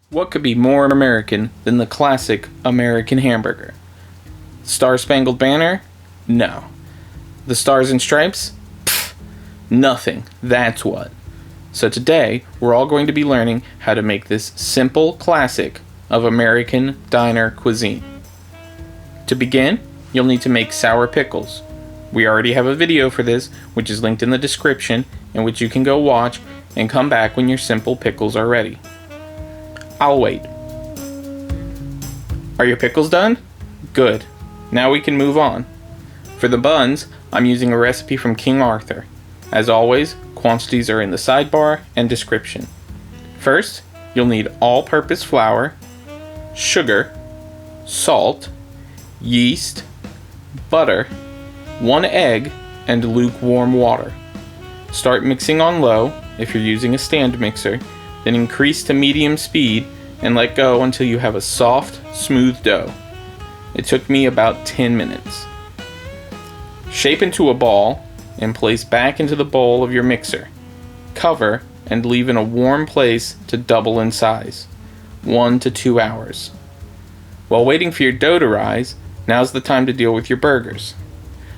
What could be more American than the classic American hamburger? Star-Spangled Banner? No. The Stars and Stripes? Pfft, nothing. That's what. So today, we're all going to be learning how to make this simple classic of American diner cuisine. To begin, you'll need to make sour pickles. We already have a video for this, which is linked in the description, in which you can go watch and come back when your simple pickles are ready. I'll wait. Are your pickles done? Good. Now we can move on. For the buns, I'm using a recipe from King Arthur. As always, quantities are in the sidebar and description. First, you'll need all-purpose flour, sugar, salt, yeast, butter, 1 egg, and lukewarm water. Start mixing on low if you're using a stand mixer, then increase to medium speed and let go until you have a soft, smooth dough. It took me about 10 minutes. Shape into a ball and place back into the bowl of your mixer. Cover and leave in a warm place to double in size, 1 to 2 hours. While waiting for your dough to rise, now's the time to deal with your burgers.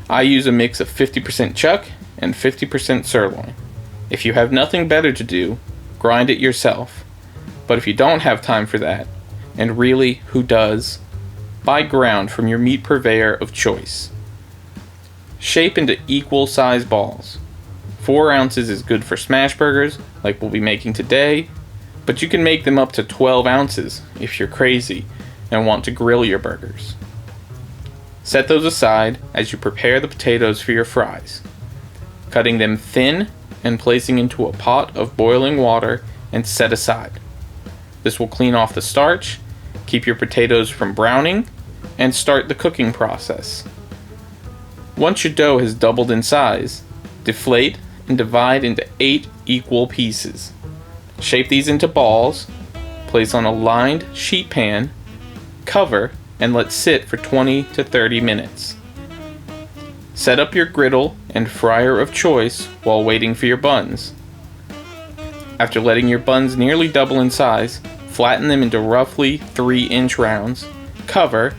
I use a mix of 50% chuck and 50% sirloin. If you have nothing better to do, grind it yourself. But if you don't have time for that, and really, who does, buy ground from your meat purveyor of choice. Shape into equal size balls. 4 ounces is good for smash burgers, like we'll be making today, but you can make them up to 12 ounces if you're crazy and want to grill your burgers. Set those aside as you prepare the potatoes for your fries, cutting them thin and placing into a pot of boiling water and set aside. This will clean off the starch, keep your potatoes from browning, and start the cooking process. Once your dough has doubled in size, deflate and divide into 8 equal pieces. Shape these into balls, place on a lined sheet pan, cover, and let sit for 20 to 30 minutes. Set up your griddle and fryer of choice while waiting for your buns. After letting your buns nearly double in size, flatten them into roughly 3-inch rounds, cover,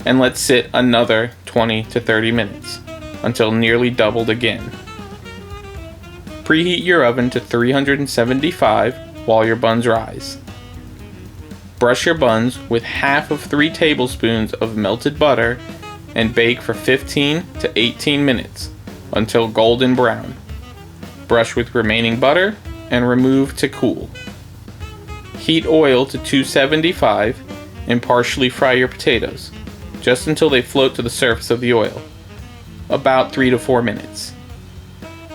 and let sit another 20 to 30 minutes until nearly doubled again. Preheat your oven to 375 while your buns rise. Brush your buns with half of 3 tablespoons of melted butter and bake for 15 to 18 minutes until golden brown. Brush with remaining butter and remove to cool. Heat oil to 275 and partially fry your potatoes, just until they float to the surface of the oil, about 3 to 4 minutes.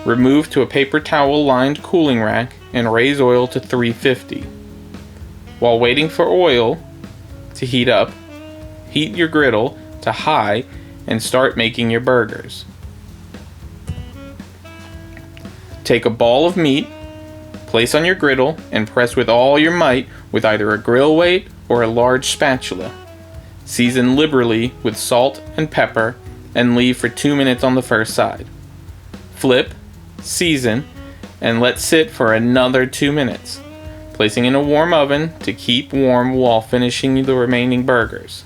Remove to a paper towel lined cooling rack and raise oil to 350. While waiting for oil to heat up, heat your griddle to high and start making your burgers. Take a ball of meat, place on your griddle, and press with all your might with either a grill weight or a large spatula. Season liberally with salt and pepper and leave for 2 minutes on the first side. Flip, season, and let sit for another 2 minutes, placing in a warm oven to keep warm while finishing the remaining burgers.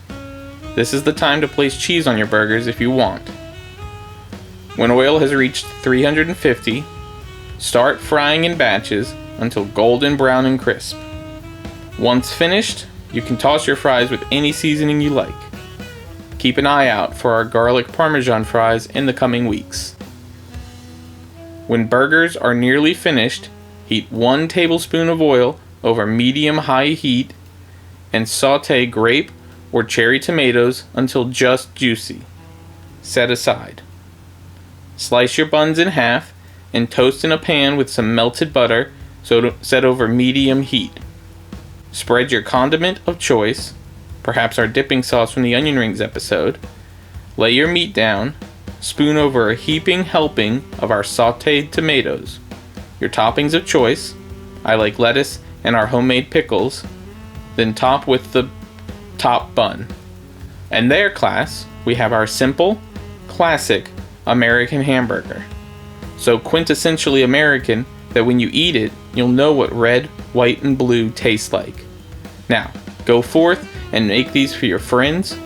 This is the time to place cheese on your burgers if you want. When oil has reached 350, start frying in batches until golden brown and crisp. Once finished, you can toss your fries with any seasoning you like. Keep an eye out for our garlic parmesan fries in the coming weeks. When burgers are nearly finished, heat 1 tablespoon of oil over medium-high heat and saute grape or cherry tomatoes until just juicy. Set aside. Slice your buns in half and toast in a pan with some melted butter set over medium heat. Spread your condiment of choice, perhaps our dipping sauce from the onion rings episode. Lay your meat down, spoon over a heaping helping of our sauteed tomatoes. Your toppings of choice, I like lettuce and our homemade pickles, then top with the top bun. And there, class, we have our simple, classic American hamburger. So quintessentially American that when you eat it, you'll know what red, white, and blue taste like. Now, go forth and make these for your friends,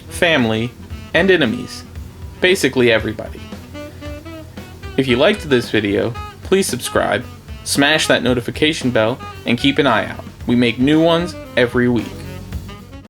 family, and enemies. Basically everybody. If you liked this video, please subscribe, smash that notification bell, and keep an eye out. We make new ones every week.